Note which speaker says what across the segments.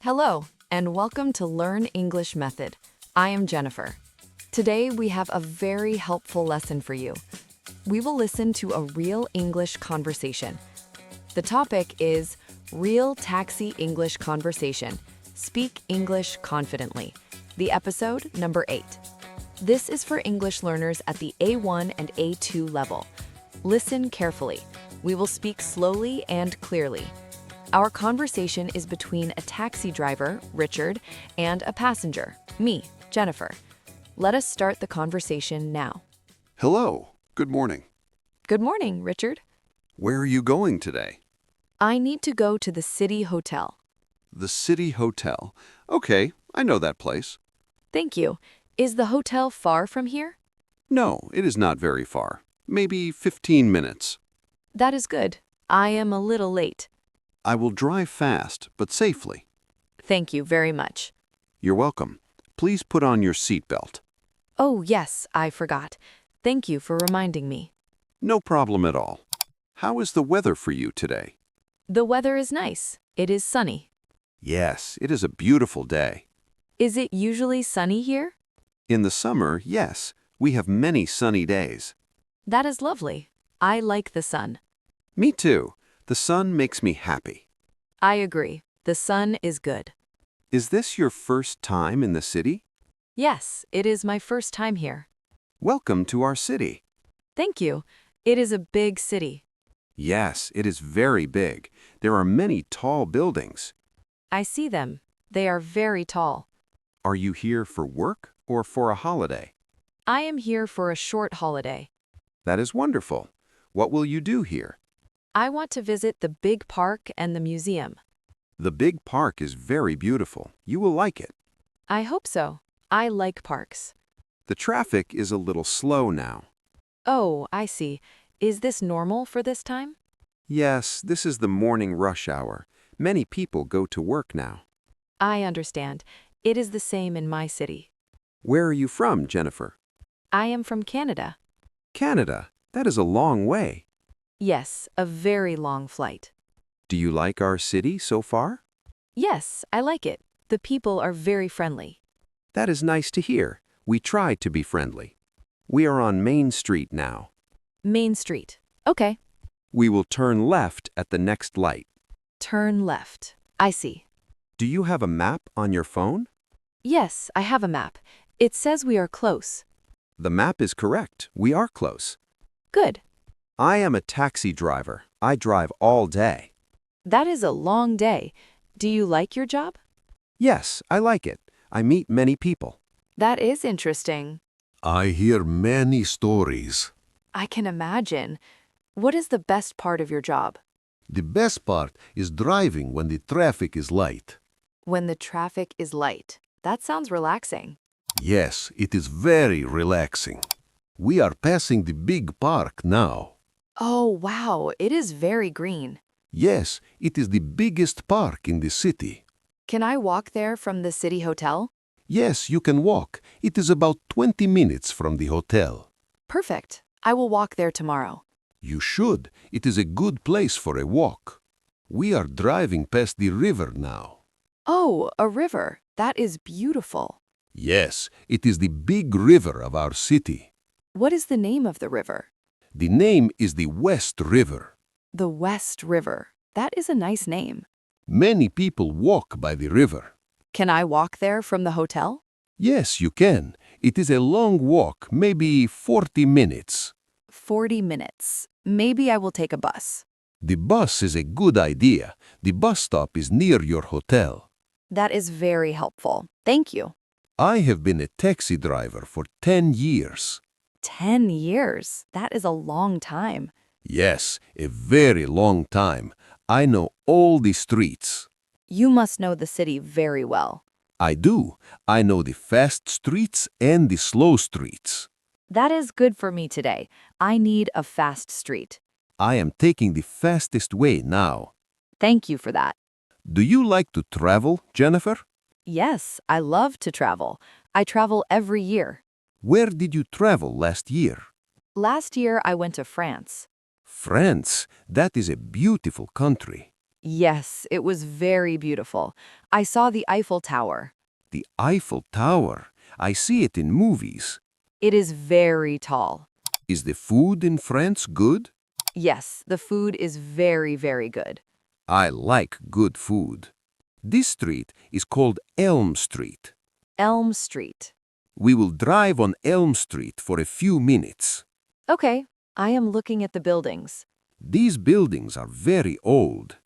Speaker 1: Hello, and welcome to Learn English Method. I am Jennifer. Today, we have a very helpful lesson for you. We will listen to a real English conversation. The topic is Real Taxi English Conversation. Speak English confidently. The episode number 8. This is for English learners at the A1 and A2 level. Listen carefully. We will speak slowly and clearly. Our conversation is between a taxi driver, Richard, and a passenger, me, Jennifer. Let us start the conversation now.
Speaker 2: Hello. Good morning.
Speaker 1: Good morning, Richard.
Speaker 2: Where are you going today?
Speaker 1: I need to go to the City Hotel.
Speaker 2: The City Hotel. Okay, I know that place.
Speaker 1: Thank you. Is the hotel far from here?
Speaker 2: No, it is not very far. Maybe 15 minutes.
Speaker 1: That is good. I am a little late.
Speaker 2: I will drive fast, but safely.
Speaker 1: Thank you very much.
Speaker 2: You're welcome. Please put on your seatbelt.
Speaker 1: Oh, yes, I forgot. Thank you for reminding me.
Speaker 2: No problem at all. How is the weather for you today?
Speaker 1: The weather is nice. It is sunny.
Speaker 2: Yes, it is a beautiful day.
Speaker 1: Is it usually sunny here?
Speaker 2: In the summer, yes, we have many sunny days.
Speaker 1: That is lovely. I like the sun.
Speaker 2: Me too. The sun makes me happy.
Speaker 1: I agree. The sun is good.
Speaker 2: Is this your first time in the city?
Speaker 1: Yes, it is my first time here.
Speaker 2: Welcome to our city.
Speaker 1: Thank you. It is a big city.
Speaker 2: Yes, it is very big. There are many tall buildings.
Speaker 1: I see them. They are very tall.
Speaker 2: Are you here for work or for a holiday?
Speaker 1: I am here for a short holiday.
Speaker 2: That is wonderful. What will you do here?
Speaker 1: I want to visit the big park and the museum.
Speaker 2: The big park is very beautiful. You will like it.
Speaker 1: I hope so. I like parks.
Speaker 2: The traffic is a little slow now.
Speaker 1: Oh, I see. Is this normal for this time?
Speaker 2: Yes, this is the morning rush hour. Many people go to work now.
Speaker 1: I understand. It is the same in my city.
Speaker 2: Where are you from, Jennifer?
Speaker 1: I am from Canada.
Speaker 2: Canada. That is a long way.
Speaker 1: Yes, a very long flight.
Speaker 2: Do you like our city so far?
Speaker 1: Yes, I like it. The people are very friendly.
Speaker 2: That is nice to hear. We try to be friendly. We are on Main Street now.
Speaker 1: Main Street. Okay.
Speaker 2: We will turn left at the next light.
Speaker 1: Turn left. I see.
Speaker 2: Do you have a map on your phone?
Speaker 1: Yes, I have a map. It says we are close.
Speaker 2: The map is correct. We are close.
Speaker 1: Good.
Speaker 2: I am a taxi driver. I drive all day.
Speaker 1: That is a long day. Do you like your job?
Speaker 2: Yes, I like it. I meet many people.
Speaker 1: That is interesting.
Speaker 3: I hear many stories.
Speaker 1: I can imagine. What is the best part of your job?
Speaker 3: The best part is driving when the traffic is light.
Speaker 1: When the traffic is light. That sounds relaxing.
Speaker 3: Yes, it is very relaxing. We are passing the big park now.
Speaker 1: Oh, wow. It is very green.
Speaker 3: Yes, it is the biggest park in the city.
Speaker 1: Can I walk there from the City Hotel?
Speaker 3: Yes, you can walk. It is about 20 minutes from the hotel.
Speaker 1: Perfect. I will walk there tomorrow.
Speaker 3: You should. It is a good place for a walk. We are driving past the river now.
Speaker 1: Oh, a river. That is beautiful.
Speaker 3: Yes, it is the big river of our city.
Speaker 1: What is the name of the river?
Speaker 3: The name is the West River.
Speaker 1: The West River. That is a nice name.
Speaker 3: Many people walk by the river.
Speaker 1: Can I walk there from the hotel?
Speaker 3: Yes, you can. It is a long walk, maybe 40 minutes.
Speaker 1: 40 minutes. Maybe I will take a bus.
Speaker 3: The bus is a good idea. The bus stop is near your hotel.
Speaker 1: That is very helpful. Thank you.
Speaker 3: I have been a taxi driver for 10 years.
Speaker 1: 10 years. That is a long time.
Speaker 3: Yes, a very long time. I know all the streets.
Speaker 1: You must know the city very well.
Speaker 3: I do. I know the fast streets and the slow streets.
Speaker 1: That is good for me today. I need a fast street.
Speaker 3: I am taking the fastest way now.
Speaker 1: Thank you for that.
Speaker 3: Do you like to travel, Jennifer?
Speaker 1: Yes, I love to travel. I travel every year.
Speaker 3: Where did you travel last year?
Speaker 1: Last year I went to France.
Speaker 3: France, that is a beautiful country.
Speaker 1: Yes, it was very beautiful. I saw the Eiffel Tower.
Speaker 3: The Eiffel Tower. I see it in movies.
Speaker 1: It is very tall.
Speaker 3: Is the food in France good?
Speaker 1: Yes, the food is very, very good.
Speaker 3: I like good food. This street is called Elm Street.
Speaker 1: Elm Street.
Speaker 3: We will drive on Elm Street for a few minutes.
Speaker 1: Okay, I am looking at the buildings.
Speaker 3: These buildings are very old.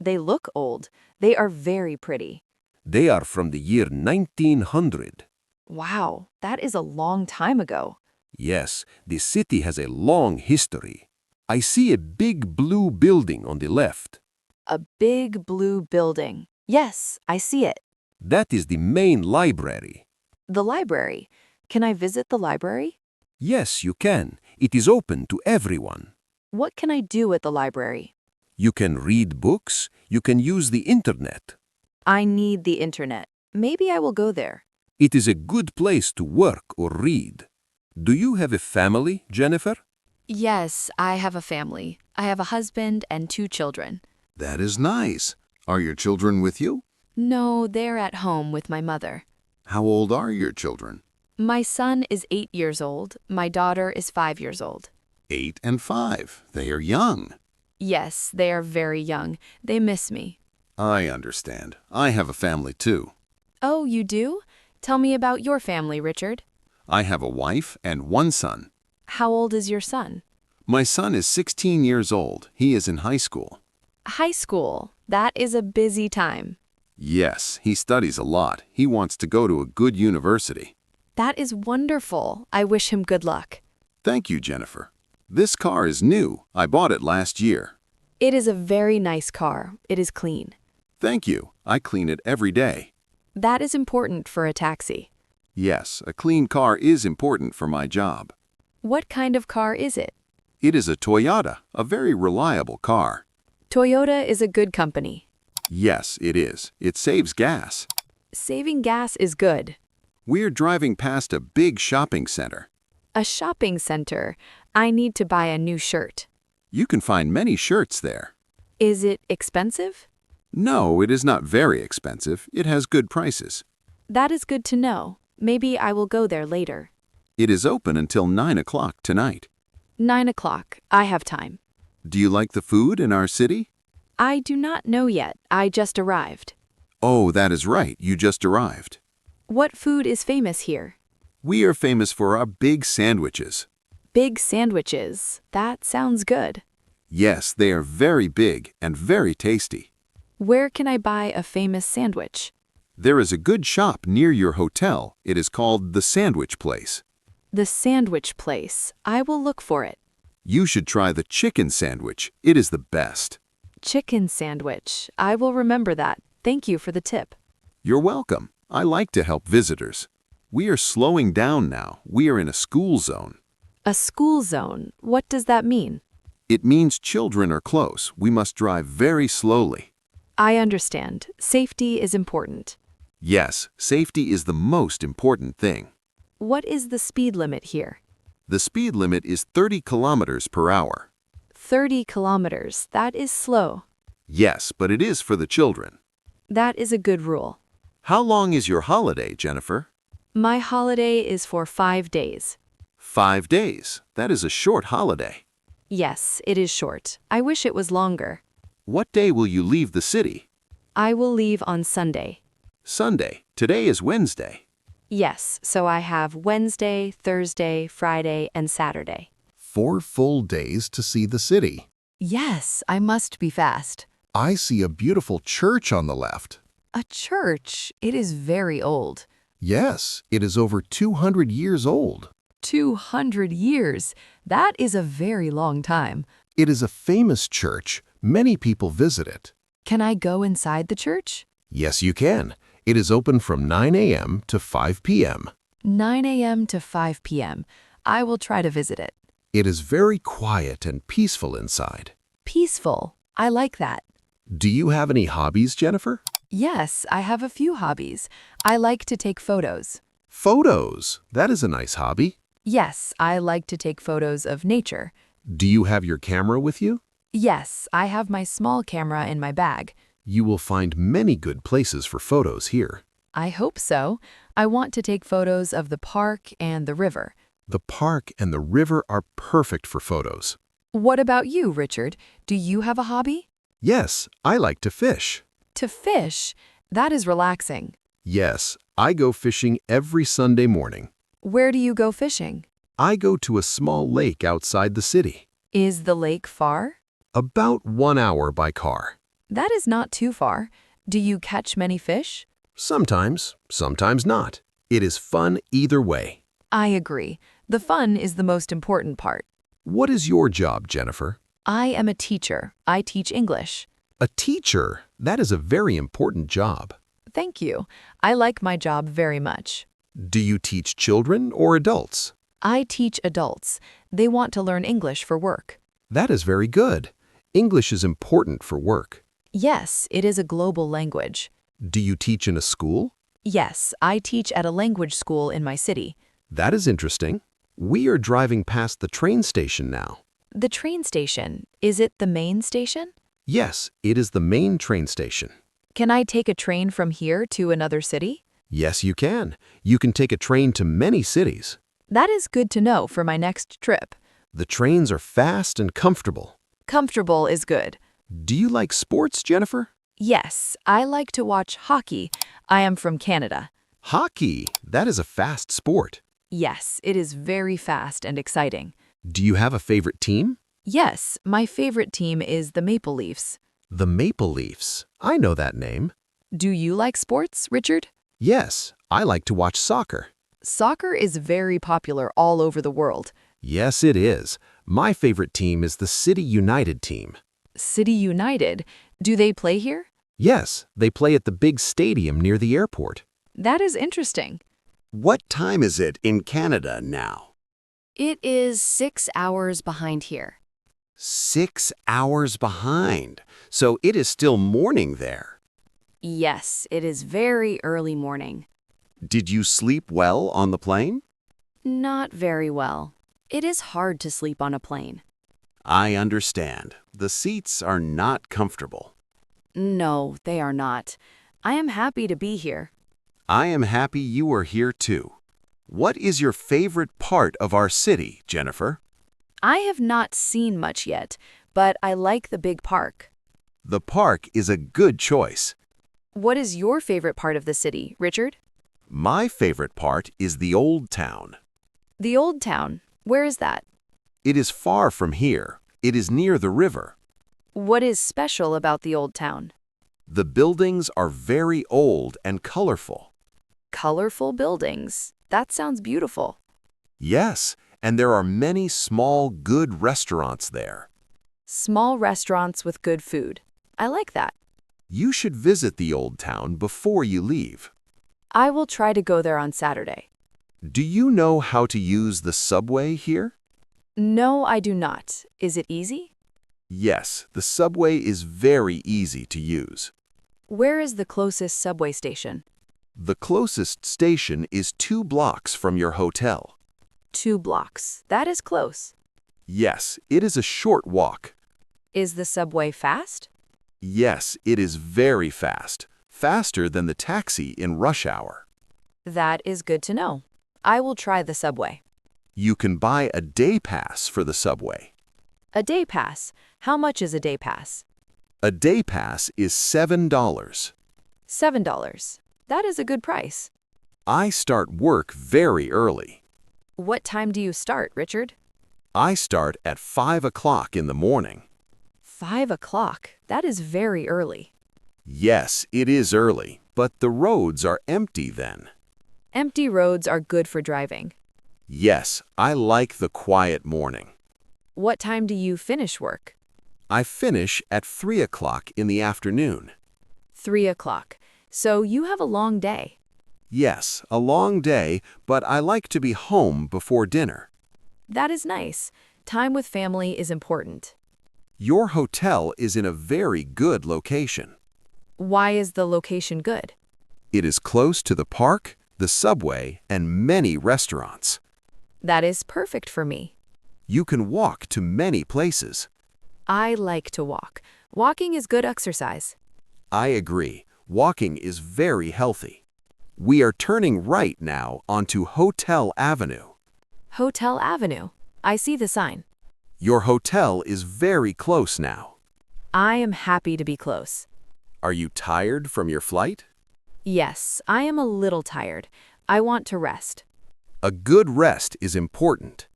Speaker 1: They look old. They are very pretty.
Speaker 3: They are from the year 1900.
Speaker 1: Wow, that is a long time ago.
Speaker 3: Yes, the city has a long history. I see a big blue building on the left.
Speaker 1: A big blue building. Yes, I see it.
Speaker 3: That is the main library.
Speaker 1: The library. Can I visit the library?
Speaker 3: Yes, you can. It is open to everyone.
Speaker 1: What can I do at the library?
Speaker 3: You can read books. You can use the internet.
Speaker 1: I need the internet. Maybe I will go there.
Speaker 3: It is a good place to work or read. Do you have a family, Jennifer?
Speaker 1: Yes, I have a family. I have a husband and 2 children.
Speaker 4: That is nice. Are your children with you?
Speaker 1: No, they're at home with my mother.
Speaker 4: How old are your children?
Speaker 1: My son is 8 years old. My daughter is 5 years old.
Speaker 4: 8 and 5. They are young.
Speaker 1: Yes, they are very young. They miss me.
Speaker 4: I understand. I have a family too.
Speaker 1: Oh, you do? Tell me about your family, Richard.
Speaker 4: I have a wife and 1 son.
Speaker 1: How old is your son?
Speaker 4: My son is 16 years old. He is in high school.
Speaker 1: High school. That is a busy time.
Speaker 4: Yes, he studies a lot. He wants to go to a good university.
Speaker 1: That is wonderful. I wish him good luck.
Speaker 4: Thank you, Jennifer. This car is new. I bought it last year.
Speaker 1: It is a very nice car. It is clean.
Speaker 4: Thank you. I clean it every day.
Speaker 1: That is important for a taxi.
Speaker 4: Yes, a clean car is important for my job.
Speaker 1: What kind of car is it?
Speaker 4: It is a Toyota, a very reliable car.
Speaker 1: Toyota is a good company.
Speaker 4: Yes, it is. It saves gas.
Speaker 1: Saving gas is good.
Speaker 4: We're driving past a big shopping center.
Speaker 1: A shopping center. I need to buy a new shirt.
Speaker 4: You can find many shirts there.
Speaker 1: Is it expensive?
Speaker 4: No, it is not very expensive. It has good prices.
Speaker 1: That is good to know. Maybe I will go there later.
Speaker 4: It is open until 9 o'clock tonight.
Speaker 1: 9 o'clock. I have time.
Speaker 4: Do you like the food in our city?
Speaker 1: I do not know yet. I just arrived.
Speaker 4: Oh, that is right. You just arrived.
Speaker 1: What food is famous here?
Speaker 4: We are famous for our big sandwiches.
Speaker 1: Big sandwiches. That sounds good.
Speaker 4: Yes, they are very big and very tasty.
Speaker 1: Where can I buy a famous sandwich?
Speaker 4: There is a good shop near your hotel. It is called The Sandwich Place.
Speaker 1: The sandwich place. I will look for it.
Speaker 4: You should try the chicken sandwich. It is the best.
Speaker 1: Chicken sandwich. I will remember that. Thank you for the tip.
Speaker 4: You're welcome. I like to help visitors. We are slowing down now. We are in a school zone.
Speaker 1: A school zone. What does that mean?
Speaker 4: It means children are close. We must drive very slowly.
Speaker 1: I understand. Safety is important.
Speaker 4: Yes, safety is the most important thing.
Speaker 1: What is the speed limit here?
Speaker 4: The speed limit is 30 kilometers per hour.
Speaker 1: 30 kilometers. That is slow.
Speaker 4: Yes, but it is for the children.
Speaker 1: That is a good rule.
Speaker 4: How long is your holiday, Jennifer?
Speaker 1: My holiday is for 5 days.
Speaker 4: 5 days. That is a short holiday.
Speaker 1: Yes, it is short. I wish it was longer.
Speaker 4: What day will you leave the city?
Speaker 1: I will leave on Sunday.
Speaker 4: Sunday. Today is Wednesday.
Speaker 1: Yes, so I have Wednesday, Thursday, Friday, and Saturday.
Speaker 5: 4 full days to see the city.
Speaker 1: Yes, I must be fast.
Speaker 5: I see a beautiful church on the left.
Speaker 1: A church. It is very old.
Speaker 5: Yes, it is over 200 years old.
Speaker 1: 200 years. That is a very long time.
Speaker 5: It is a famous church. Many people visit it.
Speaker 1: Can I go inside the church?
Speaker 5: Yes, you can. It is open from 9 a.m. to 5 p.m.
Speaker 1: 9 a.m. to 5 p.m. I will try to visit it.
Speaker 5: It is very quiet and peaceful inside.
Speaker 1: Peaceful. I like that.
Speaker 5: Do you have any hobbies, Jennifer?
Speaker 1: Yes, I have a few hobbies. I like to take photos.
Speaker 5: Photos. That is a nice hobby.
Speaker 1: Yes, I like to take photos of nature.
Speaker 5: Do you have your camera with you?
Speaker 1: Yes, I have my small camera in my bag.
Speaker 5: You will find many good places for photos here.
Speaker 1: I hope so. I want to take photos of the park and the river.
Speaker 5: The park and the river are perfect for photos.
Speaker 1: What about you, Richard? Do you have a hobby?
Speaker 5: Yes, I like to fish.
Speaker 1: To fish. That is relaxing.
Speaker 5: Yes, I go fishing every Sunday morning.
Speaker 1: Where do you go fishing?
Speaker 5: I go to a small lake outside the city.
Speaker 1: Is the lake far?
Speaker 5: About 1 hour by car.
Speaker 1: That is not too far. Do you catch many fish?
Speaker 5: Sometimes, sometimes not. It is fun either way.
Speaker 1: I agree. The fun is the most important part.
Speaker 5: What is your job, Jennifer?
Speaker 1: I am a teacher. I teach English.
Speaker 5: A teacher. That is a very important job.
Speaker 1: Thank you. I like my job very much.
Speaker 5: Do you teach children or adults?
Speaker 1: I teach adults. They want to learn English for work.
Speaker 5: That is very good. English is important for work.
Speaker 1: Yes, it is a global language.
Speaker 5: Do you teach in a school?
Speaker 1: Yes, I teach at a language school in my city.
Speaker 5: That is interesting. We are driving past the train station now.
Speaker 1: The train station, is it the main station?
Speaker 5: Yes, it is the main train station.
Speaker 1: Can I take a train from here to another city?
Speaker 5: Yes, you can. You can take a train to many cities.
Speaker 1: That is good to know for my next trip.
Speaker 5: The trains are fast and comfortable.
Speaker 1: Comfortable is good.
Speaker 5: Do you like sports, Jennifer?
Speaker 1: Yes, I like to watch hockey. I am from Canada.
Speaker 5: Hockey. That is a fast sport.
Speaker 1: Yes, it is very fast and exciting.
Speaker 5: Do you have a favorite team?
Speaker 1: Yes, my favorite team is the Maple Leafs.
Speaker 5: The Maple Leafs. I know that name.
Speaker 1: Do you like sports, Richard?
Speaker 5: Yes, I like to watch soccer.
Speaker 1: Soccer is very popular all over the world.
Speaker 5: Yes, it is. My favorite team is the City United team.
Speaker 1: City United. Do they play here?
Speaker 5: Yes, they play at the big stadium near the airport.
Speaker 1: That is interesting.
Speaker 4: What time is it in Canada now?
Speaker 6: It is 6 hours behind here.
Speaker 4: 6 hours behind. So it is still morning there.
Speaker 6: Yes, it is very early morning.
Speaker 4: Did you sleep well on the plane?
Speaker 6: Not very well. It is hard to sleep on a plane.
Speaker 4: I understand. The seats are not comfortable.
Speaker 6: No, they are not. I am happy to be here.
Speaker 4: I am happy you are here too. What is your favorite part of our city, Jennifer?
Speaker 6: I have not seen much yet, but I like the big park.
Speaker 4: The park is a good choice.
Speaker 6: What is your favorite part of the city, Richard?
Speaker 4: My favorite part is the Old Town.
Speaker 6: The Old Town. Where is that?
Speaker 4: It is far from here. It is near the river.
Speaker 6: What is special about the Old Town?
Speaker 4: The buildings are very old and colorful.
Speaker 6: Colorful buildings. That sounds beautiful.
Speaker 4: Yes, and there are many small, good restaurants there.
Speaker 6: Small restaurants with good food. I like that.
Speaker 4: You should visit the Old Town before you leave.
Speaker 6: I will try to go there on Saturday.
Speaker 4: Do you know how to use the subway here?
Speaker 6: No, I do not. Is it easy?
Speaker 4: Yes, the subway is very easy to use.
Speaker 6: Where is the closest subway station?
Speaker 4: The closest station is 2 blocks from your hotel.
Speaker 6: 2 blocks. That is close.
Speaker 4: Yes, it is a short walk.
Speaker 6: Is the subway fast?
Speaker 4: Yes, it is very fast. Faster than the taxi in rush hour.
Speaker 6: That is good to know. I will try the subway.
Speaker 4: You can buy a day pass for the subway.
Speaker 6: A day pass. How much is a day pass?
Speaker 4: A day pass is $7.
Speaker 6: $7. That is a good price.
Speaker 4: I start work very early.
Speaker 6: What time do you start, Richard?
Speaker 4: I start at 5 o'clock in the morning.
Speaker 6: 5 o'clock. That is very early.
Speaker 4: Yes, it is early, but the roads are empty then.
Speaker 6: Empty roads are good for driving.
Speaker 4: Yes, I like the quiet morning.
Speaker 6: What time do you finish work?
Speaker 4: I finish at 3 o'clock in the afternoon.
Speaker 6: 3 o'clock. So you have a long day.
Speaker 4: Yes, a long day, but I like to be home before dinner.
Speaker 6: That is nice. Time with family is important.
Speaker 4: Your hotel is in a very good location.
Speaker 6: Why is the location good?
Speaker 4: It is close to the park, the subway, and many restaurants.
Speaker 6: That is perfect for me.
Speaker 4: You can walk to many places.
Speaker 6: I like to walk. Walking is good exercise.
Speaker 4: I agree. Walking is very healthy. We are turning right now onto Hotel Avenue.
Speaker 6: Hotel Avenue. I see the sign.
Speaker 4: Your hotel is very close now.
Speaker 6: I am happy to be close.
Speaker 4: Are you tired from your flight?
Speaker 6: Yes, I am a little tired. I want to rest.
Speaker 4: A good rest is important.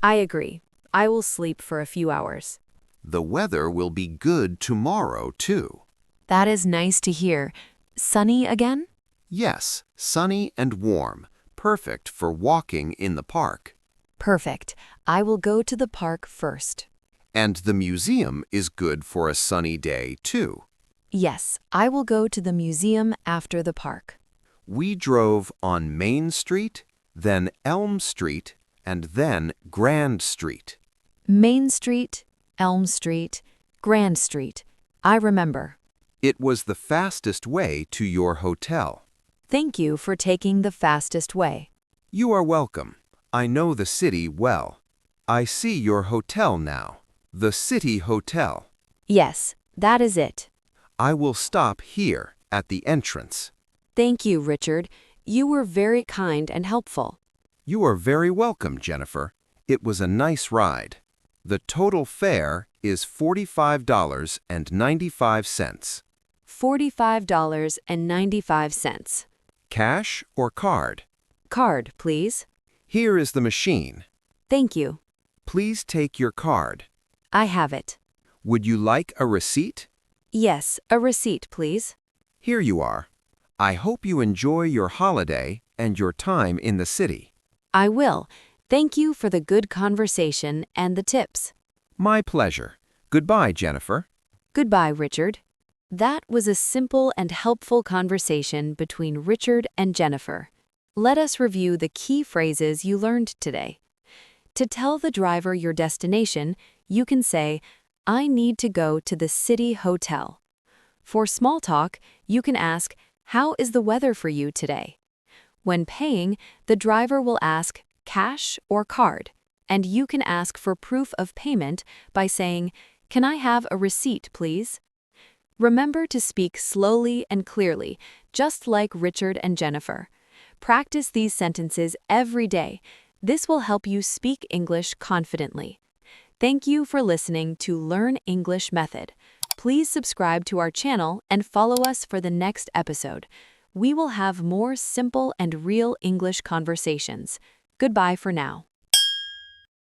Speaker 6: I agree. I will sleep for a few hours.
Speaker 4: The weather will be good tomorrow, too.
Speaker 1: That is nice to hear. Sunny again?
Speaker 4: Yes, sunny and warm, perfect for walking in the park.
Speaker 1: Perfect. I will go to the park first.
Speaker 4: And the museum is good for a sunny day, too.
Speaker 1: Yes, I will go to the museum after the park.
Speaker 4: We drove on Main Street, then Elm Street, and then Grand Street.
Speaker 1: Main Street, Elm Street, Grand Street. I remember.
Speaker 4: It was the fastest way to your hotel.
Speaker 1: Thank you for taking the fastest way.
Speaker 4: You are welcome. I know the city well. I see your hotel now. The City Hotel.
Speaker 1: Yes, that is it.
Speaker 4: I will stop here at the entrance.
Speaker 1: Thank you, Richard. You were very kind and helpful.
Speaker 4: You are very welcome, Jennifer. It was a nice ride. The total fare is $45.95.
Speaker 1: $45.95.
Speaker 4: Cash or card?
Speaker 1: Card, please.
Speaker 4: Here is the machine.
Speaker 1: Thank you.
Speaker 4: Please take your card.
Speaker 1: I have it.
Speaker 4: Would you like a receipt?
Speaker 1: Yes, a receipt, please.
Speaker 4: Here you are. I hope you enjoy your holiday and your time in the city.
Speaker 1: I will. Thank you for the good conversation and the tips.
Speaker 4: My pleasure. Goodbye, Jennifer.
Speaker 1: Goodbye, Richard. That was a simple and helpful conversation between Richard and Jennifer. Let us review the key phrases you learned today. To tell the driver your destination, you can say, I need to go to the City Hotel. For small talk, you can ask, how is the weather for you today? When paying, the driver will ask, cash or card, and you can ask for proof of payment by saying, can I have a receipt, please? Remember to speak slowly and clearly, just like Richard and Jennifer. Practice these sentences every day. This will help you speak English confidently. Thank you for listening to Learn English Method. Please subscribe to our channel and follow us for the next episode. We will have more simple and real English conversations. Goodbye for now.